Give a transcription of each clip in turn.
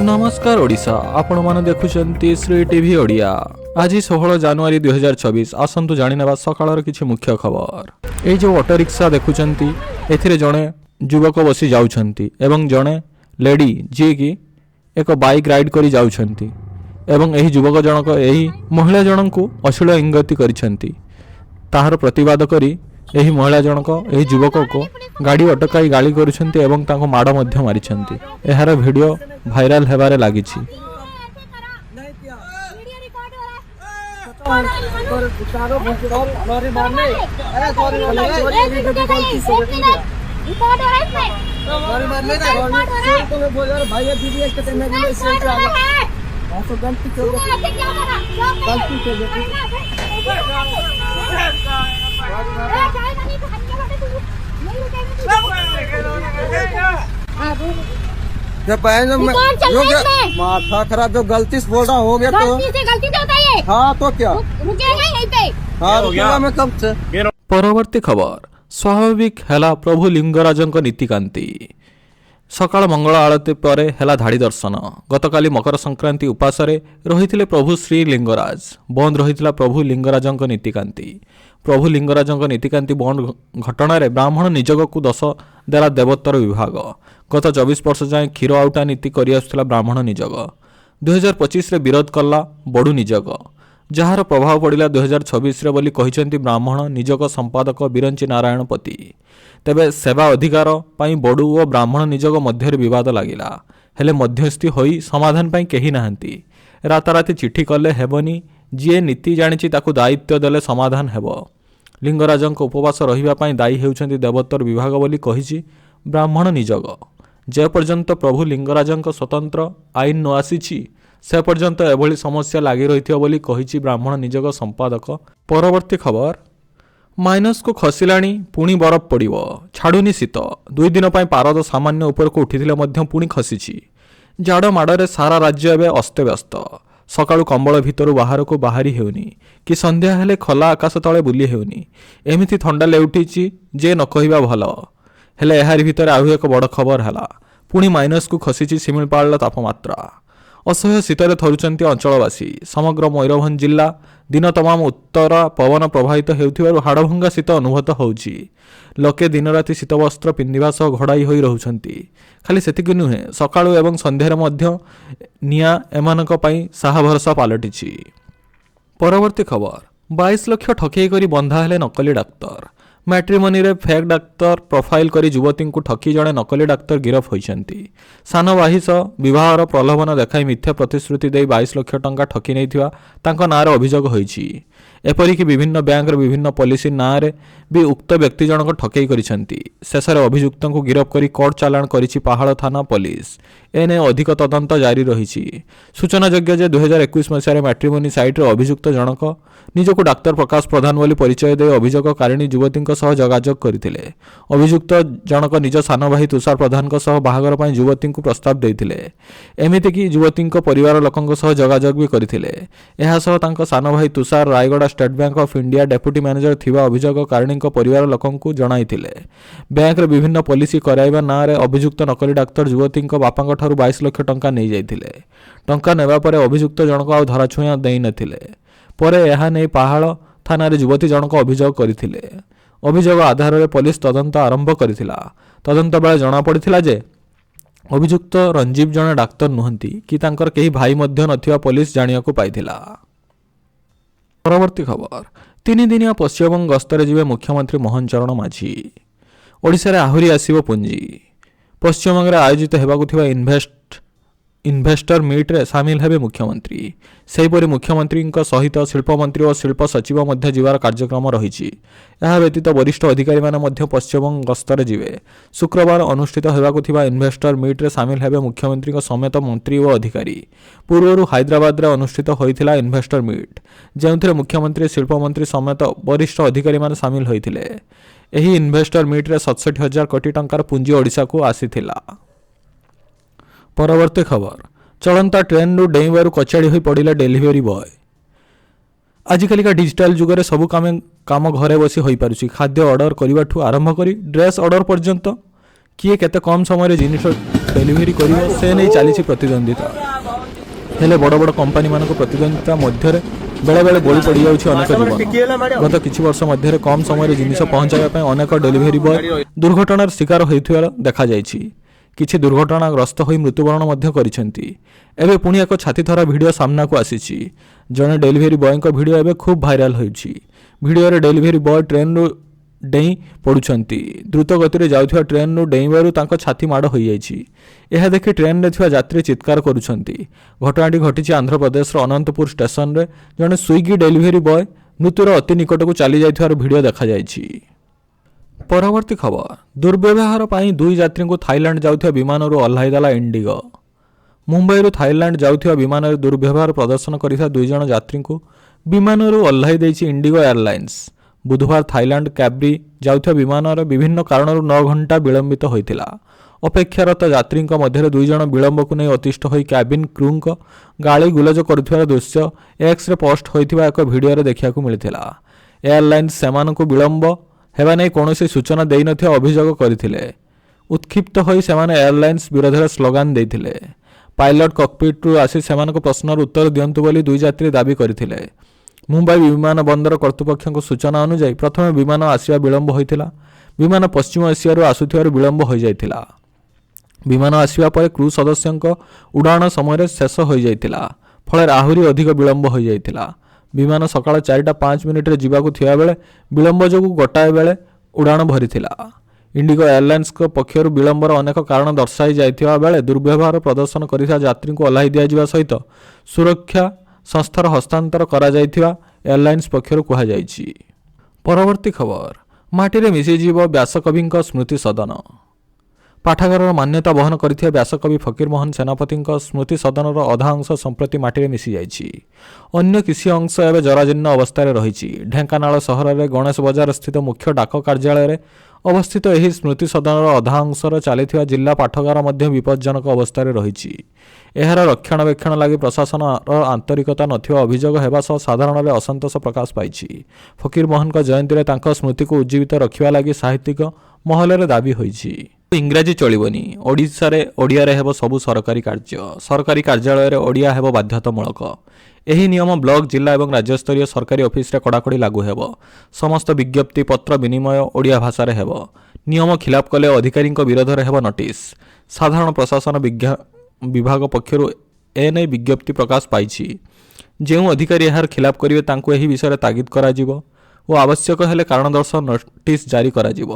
नमस्कार ओडिशा आपण माने देखुचंती श्री टीवी ओडिया। आज 16 जनवरी 2024 आसंतु जानिनेबा सकाळर किछि मुख्य खबर। ए जो ऑटो रिक्शा देखुचंती एथिरे जणे युवक बसी जाउछंती एवं जणे लेडी जे कि एक बाइक राइड करी जाउछंती एवं एही युवक जनक एही महिला जनकू अश्लील इंगति करिसंती। ताहार प्रतिवाद करी एही महिला जनक एही युवक को गाड़ी अटकाई गाली करुछंती एवं ताको माड़ मध्य मारिछंती। एहार वीडियो भाइराल हेबारे लागिछि। जब माथा खराब जो गलती से बोल रहा हो गया तो गलती से होता है। हाँ तो क्या रुकेगा यहीं पे। हाँ रुकेगा मैं कब से। परवर्ती खबर स्वाभाविक हेला प्रभु लिंगराजंक नीतिकांति। सकाळ मंगल आळती पर हेला धाड़ी दर्शन। गतकाली मकर संक्रांति उपासरे रहिथिले प्रभु श्री लिंगराज। बंद रहिथिला प्रभु लिंगराजंक नीतिकांति। प्रभु लिंगराजंक नीतिकांति बंद घटना ब्राह्मण निजोग को दश देला देवोत्तर विभाग। गत 24 वर्ष जाए क्षीर आउटा नीति करि आसुथिला ब्राह्मण निजोग। 2025 रे विरोध कला बडू निजोग, जार प्रभाव पड़ा 2026 रे बोली कहिसेंती ब्राह्मण निजोग संपादक बिरंची नारायण पति। तेबे सेवा अधिकार पाई बडू और ब्राह्मण निजोग मध्य विवाद लागिला, हेले मध्यस्थी होई समाधान पाई केही नाहंती। राताराती चिठी कले हेबनी, जी नीति जानिछि ताकू दायित्व देले समाधान हेबो। लिंगराजंक उपवास रहिबा पाई दायी हेउछंती देवोत्तर विभाग बोली कहिछि ब्राह्मण निजोग। जे पर्यंत प्रभु लिंगराजंक स्वतंत्र आईन न आसीछि से पर्यंत एभली समस्या लागी रहिथियो बोली कहिछि ब्राह्मण निजोग संपादक। परवर्ती खबर माइनस को खसिलाणी पुणी बरफ पड़िबो, छाड़ुनी शीत। 2 दिन पाई पारद सामान्य ऊपर को उठिथिले मध्य पुणी खसिछि। जाड़ माड़े सारा राज्य एवं अस्तव्यस्त। सकाळु कंबल भितरु बाहर को बाहरी हेउनी कि संध्या हेले खला आकाश तले बुली हेउनी। एमिति थंडा लेउटिछि जे न कहिबा भलो। हेले एहारी भितर आउ एक बड़ खबर हैला, पुणी माइनस को खसिछि शिमिलपाल तापमात्रा। असह्य शीतरे थरुचंती अंचलवासी। समग्र मयूरभंज जिला दिन तमाम उत्तर पवन प्रभावित हेउथिबारु हाड़भंगा शीत अनुभूत होउछि। लोके दिन राति शीत वस्त्र पिंधिबा सह घोड़ाई होई रहुछंती। खाली सेतिकि नुहे, सकाळु एवं संध्यारे मध्य निया एमानक पई साहा भरसा पालटिछि। परवर्ती खबर 22 लाख ठकेई करी बंधा हेले नकली डाक्तर। मैट्रिमोनी रे फेक डाक्तर प्रोफाइल करी युवती को ठकी जड़े नकली डाक्तर गिरफ होइछंती। सान बाहिस विवाहर प्रलोभन देखाई मिथ्या प्रतिश्रुति दे 22 लाख टंका ठकी नैथिबा तांको नारे अभियोग होइछि। एपरिक विभिन्न बैंक विभिन्न पॉलिसी नारे भी उक्त व्यक्ति जनक ठकेई करिसंती। शेषरे अभियुक्त को गिरफ करी कोर्ट चालाण करिछि पहाड़ थाना पुलिस। एने अधिक तदंत जारी रहिछि। सूचनायोग्य जे 2021 मसीह मैट्रिमोनी साइट रे अभियुक्त जनक निजको डाक्तर प्रकाश प्रधान बोली परिचय दे अभियोगकारिणी युवती सह जोगाजोग करथिले। अभियुक्त जनक निज सान भाई तुषार प्रधान सह बाहागर पई युवती को प्रस्ताव देथिले। एमिति कि युवती परिवार लोकंक सह जोगाजोग भी करथिले। एहा सह तांको सान भाई Tushar Raigarh state bank of India deputy manager थिबा अभियोगकारिणी परिवार लोकंकु जणाइथिले। बैंक रे विभिन्न पॉलिसी कराइबा ना रे अभियुक्त नकली डाक्तर युवती बापांक ठारू 22 लाख टंका नै जाइथिले। टंका नेबा परे अभियुक्त जनक आ धराछुआ देई नथिले। परे एहा नै पहाड़ थाना रे युवती जनक अभियोग करथिले। अभियोग आधार में पुलिस तदंत आरंभ करथिला। तदंत बेले जना पड़िथिला जे अभियुक्त रंजीव जने डाक्तर नुहंती कि तांकर केही भाई मध्य नथिबा पुलिस जानिया को पाइथिला। परवर्ती खबर 3 दिनिया पश्चिमबंग गस्तरे जिवे मुख्यमंत्री मोहन चरण माझी। ओडिसा रे आहुरी आसीबो पुंजी। पश्चिमबंग रे आयोजित हेबाकु थिबा इन्वेस्टर मीट रे सामिल हेबे मुख्यमंत्री। सेहीपरि मुख्यमंत्री सहित शिल्प मंत्री और शिल्प सचिव मध्य जीवार कार्यक्रम रहिछि। यह व्यतीत वरिष्ठ अधिकारी माने मध्य पश्चिमबंग गस्तरे जिवे। शुक्रवार अनुष्ठित हेबाकु थिबा इन्वेस्टर मीट रे सामिल हेबे मुख्यमंत्री समेत मंत्री और अधिकारी। पूर्वरु हैदराबाद रे अनुष्ठित होइथिला इन्वेस्टर मीट, जेउथिरे मुख्यमंत्री शिल्प मंत्री समेत वरिष्ठ अधिकारी माने सामिल होइथिले। एही इन्वेस्टर मीट रे 67,000 कोटी टंकार पुंजी ओडिसा को आसीथिला। परवर्ती खबर चलंता ट्रेन रु डेइबारु कचाड़ी होई पड़िला डेलीवरी बॉय। आजिकालिका डिजिटाल जुगरे सब काम घरे बसी होई पारुछि। खाद्य ऑर्डर करने आरंभ करी ड्रेस ऑर्डर पर्यंत किए केते कम समय जिनिस ଡେଲିଭରି କରିବ ସେ ନେଇ ଚାଲିଛି ପ୍ରତିଦ୍ୱନ୍ଦିତା। ହେଲେ ବଡ଼ ବଡ଼ କମ୍ପାନୀମାନଙ୍କ ପ୍ରତିଦ୍ୱନ୍ଦିତା ମଧ୍ୟରେ ବେଳେବେଳେ ବଳି ପଡ଼ିଯାଉଛି ଅନେକ ଜୀବନ। ଗତ କିଛି ବର୍ଷ ମଧ୍ୟରେ କମ୍ ସମୟରେ ଜିନିଷ ପହଞ୍ଚାଇବା ପାଇଁ ଅନେକ ଡେଲିଭରି ବୟ ଦୁର୍ଘଟଣାର ଶିକାର ହୋଇଥିବାର ଦେଖାଯାଇଛି। କିଛି ଦୁର୍ଘଟଣାଗ୍ରସ୍ତ ହୋଇ ମୃତ୍ୟୁବରଣ ମଧ୍ୟ କରିଛନ୍ତି। ଏବେ ପୁଣି ଏକ ଛାତିଥରା ଭିଡ଼ିଓ ସାମ୍ନାକୁ ଆସିଛି। ଜଣେ ଡେଲିଭରି ବୟଙ୍କ ଭିଡ଼ିଓ ଏବେ ଖୁବ୍ ଭାଇରାଲ ହେଉଛି। ଭିଡ଼ିଓରେ ଡେଲିଭରି ବୟ ଟ୍ରେନ୍ରୁ ଡେଇଁ ପଡ଼ୁଛନ୍ତି। ଦ୍ରୁତ ଗତିରେ ଯାଉଥିବା ଟ୍ରେନ୍ରୁ ଡେଇଁବାରୁ ତାଙ୍କ ଛାତି ମାଡ଼ ହୋଇଯାଇଛି। ଏହା ଦେଖି ଟ୍ରେନ୍ରେ ଥିବା ଯାତ୍ରୀ ଚିତ୍କାର କରୁଛନ୍ତି। ଘଟଣାଟି ଘଟିଛି ଆନ୍ଧ୍ରପ୍ରଦେଶର ଅନନ୍ତପୁର ଷ୍ଟେସନରେ। ଜଣେ ସ୍ୱିଗି ଡେଲିଭରି ବୟ ମୃତ୍ୟୁର ଅତି ନିକଟକୁ ଚାଲିଯାଇଥିବାର ଭିଡ଼ିଓ ଦେଖାଯାଇଛି। ପରବର୍ତ୍ତୀ ଖବର, ଦୁର୍ବ୍ୟବହାର ପାଇଁ 2 ଯାତ୍ରୀଙ୍କୁ ଥାଇଲାଣ୍ଡ ଯାଉଥିବା ବିମାନରୁ ଓହ୍ଲାଇଦେଲା ଇଣ୍ଡିଗୋ। ମୁମ୍ବାଇରୁ ଥାଇଲାଣ୍ଡ ଯାଉଥିବା ବିମାନରେ ଦୁର୍ବ୍ୟବହାର ପ୍ରଦର୍ଶନ କରିଥିବା 2 ଜଣ ଯାତ୍ରୀଙ୍କୁ ବିମାନରୁ ଓହ୍ଲାଇ ଦେଇଛି ଇଣ୍ଡିଗୋ ଏୟାରଲାଇନ୍ସ। ବୁଧବାର ଥାଇଲାଣ୍ଡ କ୍ୟାବ୍ରି ଯାଉଥିବା ବିମାନର ବିଭିନ୍ନ କାରଣରୁ 9 ଘଣ୍ଟା ବିଳମ୍ବିତ ହୋଇଥିଲା। ଅପେକ୍ଷାରତ ଯାତ୍ରୀଙ୍କ ମଧ୍ୟରେ 2 ଜଣ ବିଳମ୍ବକୁ ନେଇ ଅତିଷ୍ଠ ହୋଇ କ୍ୟାବିନ୍ କ୍ରୁଙ୍କ ଗାଳି ଗୁଲଜ କରୁଥିବାର ଦୃଶ୍ୟ ଏକ୍ସରେ ପୋଷ୍ଟ ହୋଇଥିବା ଏକ ଭିଡ଼ିଓରେ ଦେଖିବାକୁ ମିଳିଥିଲା। ଏୟାରଲାଇନ୍ସ ସେମାନଙ୍କୁ ବିଳମ୍ବ ହେବା ନେଇ କୌଣସି ସୂଚନା ଦେଇନଥିବା ଅଭିଯୋଗ କରିଥିଲେ। ଉତ୍କ୍ଷିପ୍ତ ହୋଇ ସେମାନେ ଏୟାରଲାଇନ୍ସ ବିରୋଧରେ ସ୍ଲୋଗାନ ଦେଇଥିଲେ। ପାଇଲଟ କକପିଟ୍ରୁ ଆସି ସେମାନଙ୍କ ପ୍ରଶ୍ନର ଉତ୍ତର ଦିଅନ୍ତୁ ବୋଲି 2 ଯାତ୍ରୀ ଦାବି କରିଥିଲେ। ମୁମ୍ବାଇ ବିମାନ ବନ୍ଦର କର୍ତ୍ତୃପକ୍ଷଙ୍କ ସୂଚନା ଅନୁଯାୟୀ ପ୍ରଥମେ ବିମାନ ଆସିବା ବିଳମ୍ବ ହୋଇଥିଲା। ବିମାନ ପଶ୍ଚିମ ଏସିଆରୁ ଆସୁଥିବାରୁ ବିଳମ୍ବ ହୋଇଯାଇଥିଲା। ବିମାନ ଆସିବା ପରେ କ୍ରୁ ସଦସ୍ୟଙ୍କ ଉଡ଼ାଣ ସମୟରେ ଶେଷ ହୋଇଯାଇଥିଲା। ଫଳରେ ଆହୁରି ଅଧିକ ବିଳମ୍ବ ହୋଇଯାଇଥିଲା। ବିମାନ ସକାଳ 4:05 ଯିବାକୁ ଥିବାବେଳେ ବିଳମ୍ବ ଯୋଗୁଁ ଗୋଟାଏ ବେଳେ ଉଡ଼ାଣ ଭରିଥିଲା। ଇଣ୍ଡିଗୋ ଏୟାରଲାଇନ୍ସଙ୍କ ପକ୍ଷରୁ ବିଳମ୍ବର ଅନେକ କାରଣ ଦର୍ଶାଇ ଯାଇଥିବା ବେଳେ ଦୁର୍ବ୍ୟବହାର ପ୍ରଦର୍ଶନ କରିଥିବା ଯାତ୍ରୀଙ୍କୁ ଓହ୍ଲାଇ ଦିଆଯିବା ସହିତ ସୁରକ୍ଷା ସଂସ୍ଥାର ହସ୍ତାନ୍ତର କରାଯାଇଥିବା ଏୟାରଲାଇନ୍ସ ପକ୍ଷରୁ କୁହାଯାଇଛି। ପରବର୍ତ୍ତୀ ଖବର, ମାଟିରେ ମିଶିଯିବ ବ୍ୟାସକବିଙ୍କ ସ୍ମୃତି ସଦନ। ପାଠାଗାରର ମାନ୍ୟତା ବହନ କରିଥିବା ବ୍ୟାସକବି ଫକୀରମୋହନ ସେନାପତିଙ୍କ ସ୍ମୃତି ସଦନର ଅଧା ଅଂଶ ସମ୍ପ୍ରତି ମାଟିରେ ମିଶିଯାଇଛି। ଅନ୍ୟ କିଛି ଅଂଶ ଏବେ ଜରାଜୀର୍ଣ୍ଣ ଅବସ୍ଥାରେ ରହିଛି। ଢେଙ୍କାନାଳ ସହରରେ ଗଣେଶ ବଜାର ସ୍ଥିତ ମୁଖ୍ୟ ଡାକ କାର୍ଯ୍ୟାଳୟରେ ଅବସ୍ଥିତ ଏହି ସ୍ମୃତି ସଦନର ଅଧା ଅଂଶର ଚାଲିଥିବା ଜିଲ୍ଲା ପାଠାଗାର ମଧ୍ୟ ବିପଜ୍ଜନକ ଅବସ୍ଥାରେ ରହିଛି। ଏହାର ରକ୍ଷଣାବେକ୍ଷଣ ଲାଗି ପ୍ରଶାସନର ଆନ୍ତରିକତା ନଥିବା ଅଭିଯୋଗ ହେବା ସହ ସାଧାରଣରେ ଅସନ୍ତୋଷ ପ୍ରକାଶ ପାଇଛି। ଫକୀରମୋହନଙ୍କ ଜୟନ୍ତୀରେ ତାଙ୍କ ସ୍ମୃତିକୁ ଉଜ୍ଜୀବିତ ରଖିବା ଲାଗି ସାହିତ୍ୟିକ ମହଲରେ ଦାବି ହୋଇଛି। ଇଂରାଜୀ ଚଳିବନି, ଓଡ଼ିଶାରେ ଓଡ଼ିଆରେ ହେବ ସବୁ ସରକାରୀ କାର୍ଯ୍ୟ। ସରକାରୀ କାର୍ଯ୍ୟାଳୟରେ ଓଡ଼ିଆ ହେବ ବାଧ୍ୟତାମୂଳକ। ଏହି ନିୟମ ବ୍ଲକ, ଜିଲ୍ଲା ଏବଂ ରାଜ୍ୟସ୍ତରୀୟ ସରକାରୀ ଅଫିସରେ କଡ଼ାକଡ଼ି ଲାଗୁ ହେବ। ସମସ୍ତ ବିଜ୍ଞପ୍ତି ପତ୍ର ବିନିମୟ ଓଡ଼ିଆ ଭାଷାରେ ହେବ। ନିୟମ ଖିଲାପ କଲେ ଅଧିକାରୀଙ୍କ ବିରୋଧରେ ହେବ ନୋଟିସ୍। ସାଧାରଣ ପ୍ରଶାସନ ବିଭାଗ ପକ୍ଷରୁ ଏନେଇ ବିଜ୍ଞପ୍ତି ପ୍ରକାଶ ପାଇଛି। ଯେଉଁ ଅଧିକାରୀ ଏହାର ଖିଲାପ କରିବେ ତାଙ୍କୁ ଏହି ବିଷୟରେ ତାଗିଦ କରାଯିବ ଓ ଆବଶ୍ୟକ ହେଲେ କାରଣ ଦର୍ଶାଅ ନୋଟିସ୍ ଜାରି କରାଯିବ।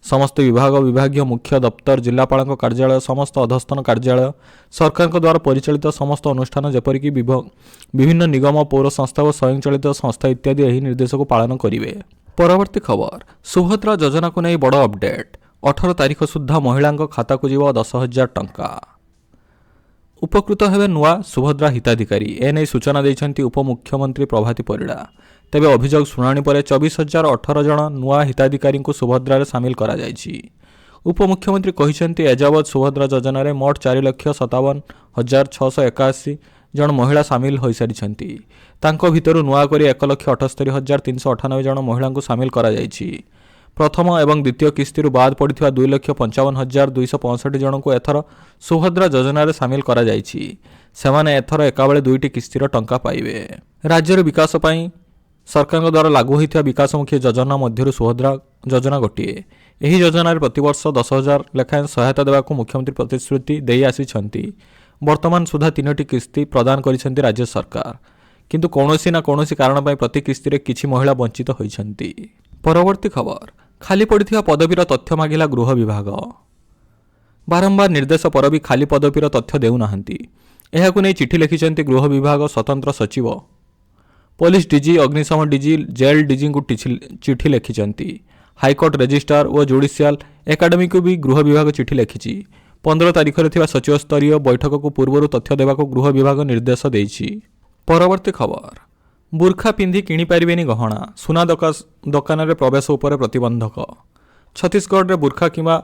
ସମସ୍ତ ବିଭାଗ, ବିଭାଗୀୟ ମୁଖ୍ୟ ଦପ୍ତର, ଜିଲ୍ଲାପାଳଙ୍କ କାର୍ଯ୍ୟାଳୟ, ସମସ୍ତ ଅଧସ୍ତନ କାର୍ଯ୍ୟାଳୟ, ସରକାରଙ୍କ ଦ୍ୱାରା ପରିଚାଳିତ ସମସ୍ତ ଅନୁଷ୍ଠାନ ଯେପରିକି ବିଭିନ୍ନ ନିଗମ, ପୌର ସଂସ୍ଥା ଓ ସ୍ୱୟଂଚାଳିତ ସଂସ୍ଥା ଇତ୍ୟାଦି ଏହି ନିର୍ଦ୍ଦେଶକୁ ପାଳନ କରିବେ। ପରବର୍ତ୍ତୀ ଖବର, ସୁଭଦ୍ରା ଯୋଜନାକୁ ନେଇ ବଡ଼ ଅପଡେଟ୍। 18 ତାରିଖ ସୁଦ୍ଧା ମହିଳାଙ୍କ ଖାତାକୁ ଯିବ 10,000 ଟଙ୍କା। ଉପକୃତ ହେବେ ନୂଆ ସୁଭଦ୍ରା ହିତାଧିକାରୀ। ଏନେଇ ସୂଚନା ଦେଇଛନ୍ତି ଉପମୁଖ୍ୟମନ୍ତ୍ରୀ ପ୍ରଭାତୀ ପରିଡ଼ା। ତେବେ ଅଭିଯୋଗ ଶୁଣାଣି ପରେ 24,018 ଜଣ ନୂଆ ହିତାଧିକାରୀଙ୍କୁ ସୁଭଦ୍ରାରେ ସାମିଲ କରାଯାଇଛି। ଉପମୁଖ୍ୟମନ୍ତ୍ରୀ କହିଛନ୍ତି ଏଯାବତ୍ ସୁଭଦ୍ରା ଯୋଜନାରେ ମୋଟ 4,57,681 ଜଣ ମହିଳା ସାମିଲ ହୋଇସାରିଛନ୍ତି। ତାଙ୍କ ଭିତରୁ ନୂଆକରି 1,78,398 ଜଣ ମହିଳାଙ୍କୁ ସାମିଲ କରାଯାଇଛି। ପ୍ରଥମ ଏବଂ ଦ୍ୱିତୀୟ କିସ୍ତିରୁ ବାଦ ପଡ଼ିଥିବା 2,55,265 ଜଣଙ୍କୁ ଏଥର ସୁଭଦ୍ରା ଯୋଜନାରେ ସାମିଲ କରାଯାଇଛି। ସେମାନେ ଏଥର ଏକାବେଳେ 2ଟି କିସ୍ତିର ଟଙ୍କା ପାଇବେ। ରାଜ୍ୟର ବିକାଶ ପାଇଁ ସରକାରଙ୍କ ଦ୍ୱାରା ଲାଗୁ ହୋଇଥିବା ବିକାଶମୁଖୀ ଯୋଜନା ମଧ୍ୟରୁ ସୁଭଦ୍ରା ଯୋଜନା ଗୋଟିଏ। ଏହି ଯୋଜନାରେ ପ୍ରତିବର୍ଷ 10,000 ଲେଖାଏଁ ସହାୟତା ଦେବାକୁ ମୁଖ୍ୟମନ୍ତ୍ରୀ ପ୍ରତିଶ୍ରୁତି ଦେଇ ଆସିଛନ୍ତି। ବର୍ତ୍ତମାନ ସୁଦ୍ଧା 3ଟି କିସ୍ତି ପ୍ରଦାନ କରିଛନ୍ତି ରାଜ୍ୟ ସରକାର, କିନ୍ତୁ କୌଣସି ନା କୌଣସି କାରଣ ପାଇଁ ପ୍ରତି କିସ୍ତିରେ କିଛି ମହିଳା ବଞ୍ଚିତ ହୋଇଛନ୍ତି। ପରବର୍ତ୍ତୀ ଖବର, ଖାଲି ପଡ଼ିଥିବା ପଦବୀର ତଥ୍ୟ ମାଗିଲା ଗୃହ ବିଭାଗ। ବାରମ୍ବାର ନିର୍ଦ୍ଦେଶ ପରେ ବି ଖାଲି ପଦବୀର ତଥ୍ୟ ଦେଉନାହାନ୍ତି। ଏହାକୁ ନେଇ ଚିଠି ଲେଖିଛନ୍ତି ଗୃହ ବିଭାଗ ସ୍ୱତନ୍ତ୍ର ସଚିବ। ପୋଲିସ ଡିଜି, ଅଗ୍ନିଶମ ଡିଜି, ଜେଲ୍ ଡିଜିଙ୍କୁ ଚିଠି ଲେଖିଛନ୍ତି। ହାଇକୋର୍ଟ ରେଜିଷ୍ଟ୍ରାର ଓ ଜୁଡ଼ିସିଆଲ ଏକାଡେମୀକୁ ବି ଗୃହ ବିଭାଗ ଚିଠି ଲେଖିଛି। 15 ତାରିଖରେ ଥିବା ସଚିବ ସ୍ତରୀୟ ବୈଠକକୁ ପୂର୍ବରୁ ତଥ୍ୟ ଦେବାକୁ ଗୃହ ବିଭାଗ ନିର୍ଦ୍ଦେଶ ଦେଇଛି। ପରବର୍ତ୍ତୀ ଖବର, ବୁର୍ଖା ପିନ୍ଧି କିଣିପାରିବେନି ଗହଣା। ସୁନା ଦୋକାନରେ ପ୍ରବେଶ ଉପରେ ପ୍ରତିବନ୍ଧକ। ଛତିଶଗଡ଼ରେ ବୁର୍ଖା କିମ୍ବା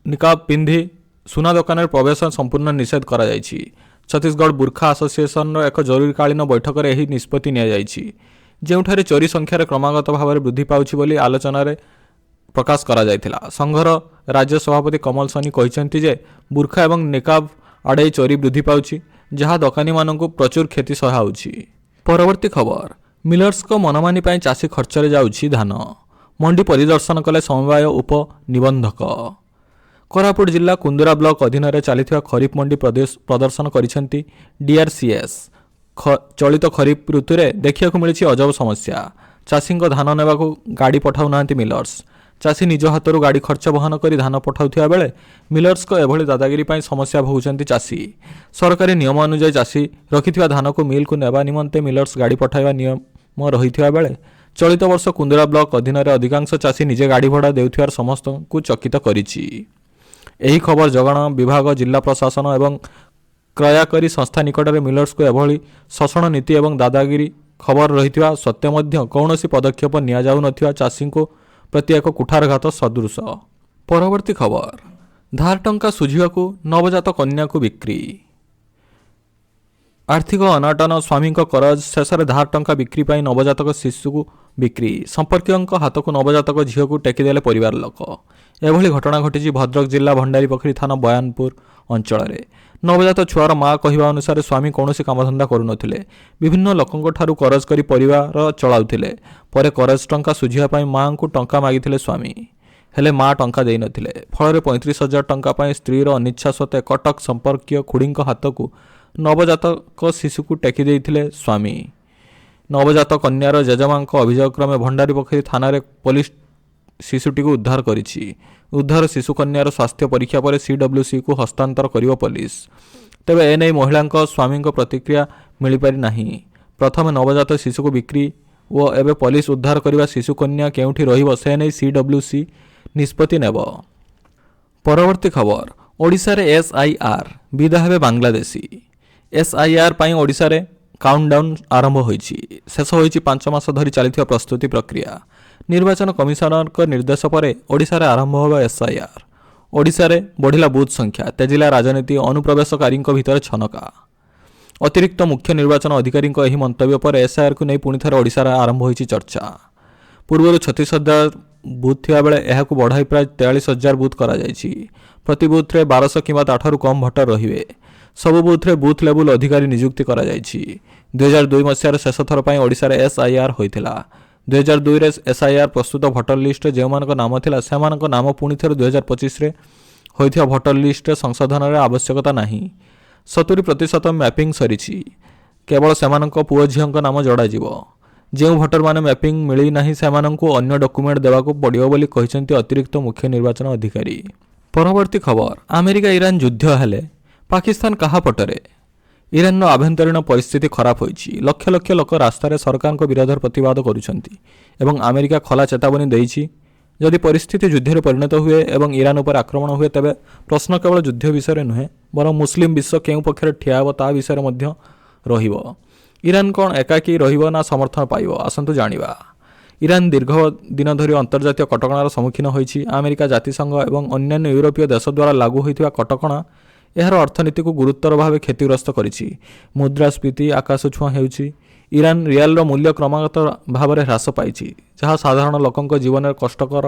ନିକାବ୍ ପିନ୍ଧି ସୁନା ଦୋକାନରେ ପ୍ରବେଶ ସମ୍ପୂର୍ଣ୍ଣ ନିଷେଧ କରାଯାଇଛି। ଛତିଶଗଡ଼ ବୁର୍ଖା ଆସୋସିଏସନର ଏକ ଜରୁରୀକାଳୀନ ବୈଠକରେ ଏହି ନିଷ୍ପତ୍ତି ନିଆଯାଇଛି, ଯେଉଁଠାରେ ଚୋରି ସଂଖ୍ୟାରେ କ୍ରମାଗତ ଭାବରେ ବୃଦ୍ଧି ପାଉଛି ବୋଲି ଆଲୋଚନାରେ ପ୍ରକାଶ କରାଯାଇଥିଲା। ସଂଘର ରାଜ୍ୟ ସଭାପତି କମଲ ସନି କହିଛନ୍ତି ଯେ ବୁର୍ଖା ଏବଂ ନିକାବ ଆଡ଼େଇ ଚୋରି ବୃଦ୍ଧି ପାଉଛି, ଯାହା ଦୋକାନୀମାନଙ୍କୁ ପ୍ରଚୁର କ୍ଷତି ସହାଉଛି। ପରବର୍ତ୍ତୀ ଖବର, ମିଲର୍ସଙ୍କ ମନମାନି ପାଇଁ ଚାଷୀ ଖର୍ଚ୍ଚରେ ଯାଉଛି ଧାନ। ମଣ୍ଡି ପରିଦର୍ଶନ କଲେ ସମବାୟ ଉପ ନିବନ୍ଧକ। କୋରାପୁଟ ଜିଲ୍ଲା କୁନ୍ଦୁରା ବ୍ଲକ ଅଧୀନରେ ଚାଲିଥିବା ଖରିଫ ମଣ୍ଡି ପ୍ରଦର୍ଶନ କରିଛନ୍ତି DRCS। ଚଳିତ ଖରିଫ ଋତୁରେ ଦେଖିବାକୁ ମିଳିଛି ଅଜବ ସମସ୍ୟା। ଚାଷୀଙ୍କ ଧାନ ନେବାକୁ ଗାଡ଼ି ପଠାଉନାହାନ୍ତି ମିଲର୍ସ। ଚାଷୀ ନିଜ ହାତରୁ ଗାଡ଼ି ଖର୍ଚ୍ଚ ବହନ କରି ଧାନ ପଠାଉଥିବା ବେଳେ ମିଲର୍ସଙ୍କ ଏଭଳି ଦାଦାଗିରି ପାଇଁ ସମସ୍ୟା ଭୋଗୁଛନ୍ତି ଚାଷୀ। ସରକାରୀ ନିୟମ ଅନୁଯାୟୀ ଚାଷୀ ରଖିଥିବା ଧାନକୁ ମିଲ୍କୁ ନେବା ନିମନ୍ତେ ମିଲର୍ସ ଗାଡ଼ି ପଠାଇବା ନିୟମ ରହିଥିବା ବେଳେ ଚଳିତ ବର୍ଷ କୁନ୍ଦୁରା ବ୍ଲକ ଅଧୀନରେ ଅଧିକାଂଶ ଚାଷୀ ନିଜେ ଗାଡ଼ି ଭଡ଼ା ଦେଉଥିବାର ସମସ୍ତଙ୍କୁ ଚକିତ କରିଛି। ଏହି ଖବର ଯୋଗାଣ ବିଭାଗ, ଜିଲ୍ଲା ପ୍ରଶାସନ ଏବଂ କ୍ରୟକାରୀ ସଂସ୍ଥା ନିକଟରେ ମିଲର୍ସକୁ ଏଭଳି ଶୋଷଣ ନୀତି ଏବଂ ଦାଦାଗିରି ଖବର ରହିଥିବା ସତ୍ତ୍ୱେ ମଧ୍ୟ କୌଣସି ପଦକ୍ଷେପ ନିଆଯାଉନଥିବା ଚାଷୀଙ୍କୁ ପ୍ରତି ଏକ କୁଠାରଘାତ ସଦୃଶ। ପରବର୍ତ୍ତୀ ଖବର, ଧାର ଟଙ୍କା ଶୁଝିବାକୁ ନବଜାତ କନ୍ୟାକୁ ବିକ୍ରି। ଆର୍ଥିକ ଅନାଟନ, ସ୍ୱାମୀଙ୍କ କରଜ, ଶେଷରେ ଧାର ଟଙ୍କା ବିକ୍ରି ପାଇଁ ନବଜାତକ ଶିଶୁକୁ ବିକ୍ରି। ସମ୍ପର୍କୀୟଙ୍କ ହାତକୁ ନବଜାତକ ଝିଅକୁ ଟେକିଦେଲେ ପରିବାର ଲୋକ। ଏଭଳି ଘଟଣା ଘଟିଛି ଭଦ୍ରକ ଜିଲ୍ଲା ଭଣ୍ଡାରୀପୋଖରୀ ଥାନା ବୟାନପୁର ଅଞ୍ଚଳରେ। ନବଜାତ ଛୁଆର ମା କହିବା ଅନୁସାରେ ସ୍ୱାମୀ କୌଣସି କାମଧନ୍ଦା କରୁନଥିଲେ। ବିଭିନ୍ନ ଲୋକଙ୍କ ଠାରୁ କରଜ କରି ପରିବାର ଚଳାଉଥିଲେ। ପରେ କରଜ ଟଙ୍କା ଶୁଝିବା ପାଇଁ ମାଆଙ୍କୁ ଟଙ୍କା ମାଗିଥିଲେ ସ୍ୱାମୀ, ହେଲେ ମା ଟଙ୍କା ଦେଇନଥିଲେ। ଫଳରେ 35,000 ଟଙ୍କା ପାଇଁ ସ୍ତ୍ରୀର ଅନିଚ୍ଛା ସତ୍ତ୍ୱେ କଟକ ସମ୍ପର୍କୀୟ ଖୁଡ଼ିଙ୍କ ହାତକୁ ନବଜାତକ ଶିଶୁକୁ ଟେକି ଦେଇଥିଲେ ସ୍ୱାମୀ। ନବଜାତ କନ୍ୟାର ଜେଜେମାଙ୍କ ଅଭିଯୋଗ କ୍ରମେ ଭଣ୍ଡାରୀପୋଖରୀ ଥାନାରେ ପୋଲିସ ଶିଶୁଟିକୁ ଉଦ୍ଧାର କରିଛି। ଉଦ୍ଧାର ଶିଶୁ କନ୍ୟାର ସ୍ୱାସ୍ଥ୍ୟ ପରୀକ୍ଷା ପରେ CWCକୁ ହସ୍ତାନ୍ତର କରିବ ପୋଲିସ। ତେବେ ଏନେଇ ମହିଳାଙ୍କ ସ୍ୱାମୀଙ୍କ ପ୍ରତିକ୍ରିୟା ମିଳିପାରି ନାହିଁ। ପ୍ରଥମେ ନବଜାତ ଶିଶୁକୁ ବିକ୍ରି ଓ ଏବେ ପୋଲିସ ଉଦ୍ଧାର କରିବା ଶିଶୁ କନ୍ୟା କେଉଁଠି ରହିବ ସେ ନେଇ CWC ନିଷ୍ପତ୍ତି ନେବ। ପରବର୍ତ୍ତୀ ଖବର, ଓଡ଼ିଶାରେ SIR ବିଦା ହେବେ ବାଂଲାଦେଶୀ। SIR ପାଇଁ ଓଡ଼ିଶାରେ କାଉଣ୍ଟଡାଉନ୍ ଆରମ୍ଭ ହୋଇଛି। ଶେଷ ହୋଇଛି 5 ମାସ ଧରି ଚାଲିଥିବା ପ୍ରସ୍ତୁତି ପ୍ରକ୍ରିୟା। ନିର୍ବାଚନ କମିଶନରଙ୍କ ନିର୍ଦ୍ଦେଶ ପରେ ଓଡ଼ିଶାରେ ଆରମ୍ଭ ହେବ SIR। ଓଡ଼ିଶାରେ ବଢ଼ିଲା ବୁଥ୍ ସଂଖ୍ୟା, ତେଜିଲା ରାଜନୀତି, ଅନୁପ୍ରବେଶକାରୀଙ୍କ ଭିତରେ ଛନକା। ଅତିରିକ୍ତ ମୁଖ୍ୟ ନିର୍ବାଚନ ଅଧିକାରୀଙ୍କ ଏହି ମନ୍ତବ୍ୟ ପରେ SIRକୁ ନେଇ ପୁଣିଥରେ ଓଡ଼ିଶାରେ ଆରମ୍ଭ ହୋଇଛି ଚର୍ଚ୍ଚା। ପୂର୍ବରୁ 36,000 ବୁଥ୍ ଥିବାବେଳେ ଏହାକୁ ବଢ଼ାଇ ପ୍ରାୟ 43,000 ବୁଥ୍ କରାଯାଇଛି। ପ୍ରତି ବୁଥ୍ରେ 1200 କିମ୍ବା ତାଠାରୁ କମ୍ ଭୋଟର ରହିବେ। ସବୁ ବୁଥ୍ରେ ବୁଥ୍ ଲେବୁଲ ଅଧିକାରୀ ନିଯୁକ୍ତି କରାଯାଇଛି। 2002 ମସିହାରେ ଶେଷ ଥର ପାଇଁ ଓଡ଼ିଶାରେ SIR ହୋଇଥିଲା। 2002ରେ SIR ପ୍ରସ୍ତୁତ ଭୋଟର ଲିଷ୍ଟରେ ଯେଉଁମାନଙ୍କ ନାମ ଥିଲା ସେମାନଙ୍କ ନାମ ପୁଣିଥରେ 2025ରେ ହୋଇଥିବା ଭୋଟର ଲିଷ୍ଟରେ ସଂଶୋଧନର ଆବଶ୍ୟକତା ନାହିଁ। 70% ମ୍ୟାପିଂ ସରିଛି। କେବଳ ସେମାନଙ୍କ ପୁଅ ଝିଅଙ୍କ ନାମ ଯୋଡ଼ାଯିବ। ଯେଉଁ ଭୋଟରମାନେ ମ୍ୟାପିଂ ମିଳିନାହିଁ ସେମାନଙ୍କୁ ଅନ୍ୟ ଡକୁମେଣ୍ଟ ଦେବାକୁ ପଡ଼ିବ ବୋଲି କହିଛନ୍ତି ଅତିରିକ୍ତ ମୁଖ୍ୟ ନିର୍ବାଚନ ଅଧିକାରୀ। ପରବର୍ତ୍ତୀ ଖବର, ଆମେରିକା ଇରାନ ଯୁଦ୍ଧ ହେଲେ ପାକିସ୍ତାନ କାହା ପଟରେ? ଇରାନର ଆଭ୍ୟନ୍ତରୀଣ ପରିସ୍ଥିତି ଖରାପ ହୋଇଛି। ଲକ୍ଷ ଲକ୍ଷ ଲୋକ ରାସ୍ତାରେ ସରକାରଙ୍କ ବିରୋଧରେ ପ୍ରତିବାଦ କରୁଛନ୍ତି ଏବଂ ଆମେରିକା ଖୋଲା ଚେତାବନୀ ଦେଇଛି ଯଦି ପରିସ୍ଥିତି ଯୁଦ୍ଧରେ ପରିଣତ ହୁଏ ଏବଂ ଇରାନ ଉପରେ ଆକ୍ରମଣ ହୁଏ ତେବେ ପ୍ରଶ୍ନ କେବଳ ଯୁଦ୍ଧ ବିଷୟରେ ନୁହେଁ ବରଂ ମୁସଲିମ ବିଶ୍ୱ କେଉଁ ପକ୍ଷରେ ଠିଆ ହେବ ତା ବିଷୟରେ ମଧ୍ୟ ରହିବ। ଇରାନ କ'ଣ ଏକାକୀ ରହିବ ନା ସମର୍ଥନ ପାଇବ? ଆସନ୍ତୁ ଜାଣିବା। ଇରାନ ଦୀର୍ଘ ଦିନ ଧରି ଅନ୍ତର୍ଜାତୀୟ କଟକଣାର ସମ୍ମୁଖୀନ ହୋଇଛି। ଆମେରିକା, ଜାତିସଂଘ ଏବଂ ଅନ୍ୟାନ୍ୟ ୟୁରୋପୀୟ ଦେଶ ଦ୍ୱାରା ଲାଗୁ ହୋଇଥିବା କଟକଣା ଏହାର ଅର୍ଥନୀତିକୁ ଗୁରୁତର ଭାବେ କ୍ଷତିଗ୍ରସ୍ତ କରିଛି। ମୁଦ୍ରାସ୍ଫୀତି ଆକାଶଛୁଆଁ ହେଉଛି। ଇରାନ ରିଆଲର ମୂଲ୍ୟ କ୍ରମାଗତ ଭାବରେ ହ୍ରାସ ପାଇଛି, ଯାହା ସାଧାରଣ ଲୋକଙ୍କ ଜୀବନରେ କଷ୍ଟକର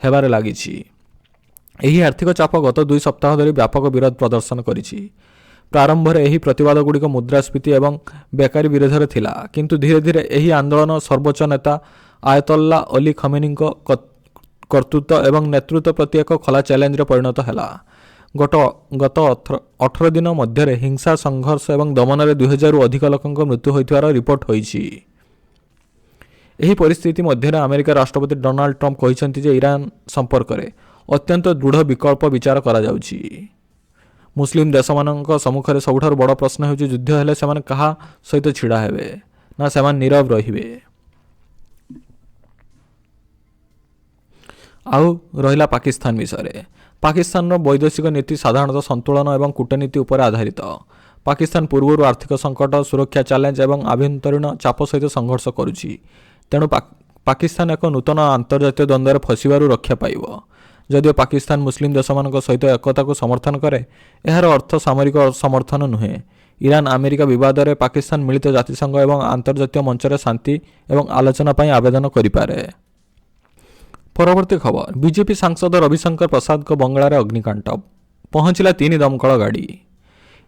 ହେବାରେ ଲାଗିଛି। ଏହି ଆର୍ଥିକ ଚାପ ଗତ 2 ସପ୍ତାହ ଧରି ବ୍ୟାପକ ବିରୋଧ ପ୍ରଦର୍ଶନ କରିଛି। ପ୍ରାରମ୍ଭରେ ଏହି ପ୍ରତିବାଦଗୁଡ଼ିକ ମୁଦ୍ରାସ୍ଫୀତି ଏବଂ ବେକାରୀ ବିରୋଧରେ ଥିଲା, କିନ୍ତୁ ଧୀରେ ଧୀରେ ଏହି ଆନ୍ଦୋଳନ ସର୍ବୋଚ୍ଚ ନେତା ଆୟତୋଲ୍ଲା ଅଲି ଖମେନିଙ୍କ କର୍ତ୍ତୃତ୍ୱ ଏବଂ ନେତୃତ୍ୱ ପ୍ରତି ଏକ ଖୋଲା ଚ୍ୟାଲେଞ୍ଜରେ ପରିଣତ ହେଲା। ଗତ 18 ଦିନ ମଧ୍ୟରେ ହିଂସା, ସଂଘର୍ଷ ଏବଂ ଦମନରେ 2000ରୁ ଅଧିକ ଲୋକଙ୍କ ମୃତ୍ୟୁ ହୋଇଥିବାର ରିପୋର୍ଟ ହୋଇଛି। ଏହି ପରିସ୍ଥିତି ମଧ୍ୟରେ ଆମେରିକା ରାଷ୍ଟ୍ରପତି ଡୋନାଲ୍ଡ ଟ୍ରମ୍ପ କହିଛନ୍ତି ଯେ ଇରାନ ସମ୍ପର୍କରେ ଅତ୍ୟନ୍ତ ଦୃଢ଼ ବିକଳ୍ପ ବିଚାର କରାଯାଉଛି। ମୁସଲିମ ଦେଶମାନଙ୍କ ସମ୍ମୁଖରେ ସବୁଠାରୁ ବଡ଼ ପ୍ରଶ୍ନ ହେଉଛି ଯୁଦ୍ଧ ହେଲେ ସେମାନେ କାହା ସହିତ ଛିଡ଼ା ହେବେ ନା ସେମାନେ ନୀରବ ରହିବେ। ଆଉ ରହିଲା ପାକିସ୍ତାନ ବିଷୟରେ। ପାକିସ୍ତାନର ବୈଦେଶିକ ନୀତି ସାଧାରଣତଃ ସନ୍ତୁଳନ ଏବଂ କୂଟନୀତି ଉପରେ ଆଧାରିତ। ପାକିସ୍ତାନ ପୂର୍ବରୁ ଆର୍ଥିକ ସଙ୍କଟ, ସୁରକ୍ଷା ଚ୍ୟାଲେଞ୍ଜ ଏବଂ ଆଭ୍ୟନ୍ତରୀଣ ଚାପ ସହିତ ସଂଘର୍ଷ କରୁଛି। ତେଣୁ ପାକିସ୍ତାନ ଏକ ନୂତନ ଆନ୍ତର୍ଜାତୀୟ ଦ୍ୱନ୍ଦ୍ୱରେ ଫସିବାରୁ ରକ୍ଷା ପାଇବ। ଯଦିଓ ପାକିସ୍ତାନ ମୁସଲିମ ଦେଶମାନଙ୍କ ସହିତ ଏକତାକୁ ସମର୍ଥନ କରେ, ଏହାର ଅର୍ଥ ସାମରିକ ସମର୍ଥନ ନୁହେଁ। ଇରାନ ଆମେରିକା ବିବାଦରେ ପାକିସ୍ତାନ ମିଳିତ ଜାତିସଂଘ ଏବଂ ଆନ୍ତର୍ଜାତୀୟ ମଞ୍ଚରେ ଶାନ୍ତି ଏବଂ ଆଲୋଚନା ପାଇଁ ଆବେଦନ କରିପାରେ। ପରବର୍ତ୍ତୀ ଖବର ବିଜେପି ସାଂସଦ ରବିଶଙ୍କର ପ୍ରସାଦଙ୍କ ବଙ୍ଗଳାରେ ଅଗ୍ନିକାଣ୍ଡ ପହଞ୍ଚିଲା 3 ଦମକଳ ଗାଡ଼ି।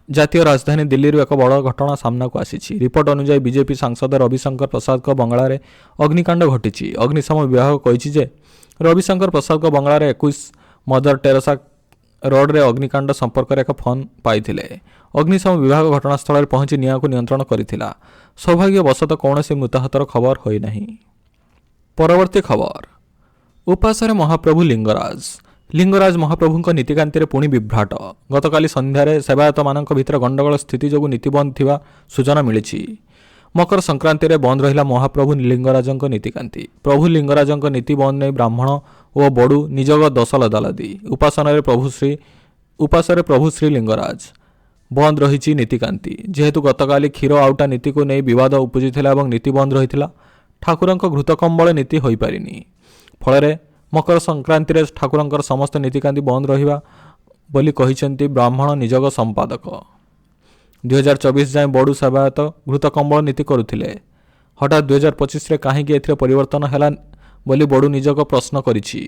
ଜାତୀୟ ରାଜଧାନୀ ଦିଲ୍ଲୀରୁ ଏକ ବଡ଼ ଘଟଣା ସାମ୍ନାକୁ ଆସିଛି। ରିପୋର୍ଟ ଅନୁଯାୟୀ ବିଜେପି ସାଂସଦ ରବିଶଙ୍କର ପ୍ରସାଦଙ୍କ ବଙ୍ଗଳାରେ ଅଗ୍ନିକାଣ୍ଡ ଘଟିଛି। ଅଗ୍ନିଶମ ବିଭାଗ କହିଛି ଯେ ରବିଶଙ୍କର ପ୍ରସାଦଙ୍କ ବଙ୍ଗଳାରେ 21 ମଦର ଟେରେସା ରୋଡ୍ରେ ଅଗ୍ନିକାଣ୍ଡ ସମ୍ପର୍କରେ ଏକ ଫୋନ୍ ପାଇଥିଲେ। ଅଗ୍ନିଶମ ବିଭାଗ ଘଟଣାସ୍ଥଳରେ ପହଞ୍ଚି ନିଆଁକୁ ନିୟନ୍ତ୍ରଣ କରିଥିଲା। ସୌଭାଗ୍ୟବଶତଃ କୌଣସି ମୃତାହତର ଖବର ହୋଇନାହିଁ। ପରବର୍ତ୍ତୀ ଖବର ଉପାସରେ ମହାପ୍ରଭୁ ଲିଙ୍ଗରାଜ ମହାପ୍ରଭୁଙ୍କ ନୀତିକାନ୍ତିରେ ପୁଣି ବିଭ୍ରାଟ। ଗତକାଲି ସନ୍ଧ୍ୟାରେ ସେବାୟତମାନଙ୍କ ଭିତରେ ଗଣ୍ଡଗୋଳ ସ୍ଥିତି ଯୋଗୁଁ ନୀତି ବନ୍ଦ ଥିବା ସୂଚନା ମିଳିଛି। ମକର ସଂକ୍ରାନ୍ତିରେ ବନ୍ଦ ରହିଲା ମହାପ୍ରଭୁ ଲିଙ୍ଗରାଜଙ୍କ ନୀତିକାନ୍ତି। ପ୍ରଭୁ ଲିଙ୍ଗରାଜଙ୍କ ନୀତି ବନ୍ଦ ନେଇ ବ୍ରାହ୍ମଣ ଓ ବଡ଼ୁ ନିଯୋଗ ଦୋଷ ଲଦାଲଦି। ଉପାସରେ ପ୍ରଭୁ ଶ୍ରୀ ଲିଙ୍ଗରାଜ ବନ୍ଦ ରହିଛି ନୀତିକାନ୍ତି। ଯେହେତୁ ଗତକାଲି କ୍ଷୀର ଆଉଟା ନୀତିକୁ ନେଇ ବିବାଦ ଉପୁଜିଥିଲା ଏବଂ ନୀତି ବନ୍ଦ ରହିଥିଲା, ଠାକୁରଙ୍କ ଘୃତକମ୍ବଳ ନୀତି ହୋଇପାରିନି। ଫଳରେ ମକର ସଂକ୍ରାନ୍ତିରେ ଠାକୁରଙ୍କର ସମସ୍ତ ନୀତିକାନ୍ତି ବନ୍ଦ ରହିବା ବୋଲି କହିଛନ୍ତି ବ୍ରାହ୍ମଣ ନିଯୋଗ ସମ୍ପାଦକ। 2024 ଯାଏଁ ବଡ଼ୁ ସେବାୟତ ଘୃତକମ୍ବଳ ନୀତି କରୁଥିଲେ। ହଠାତ୍ 2025ରେ କାହିଁକି ଏଥିରେ ପରିବର୍ତ୍ତନ ହେଲା ବୋଲି ବଡ଼ୁ ନିଯୋଗ ପ୍ରଶ୍ନ କରିଛି।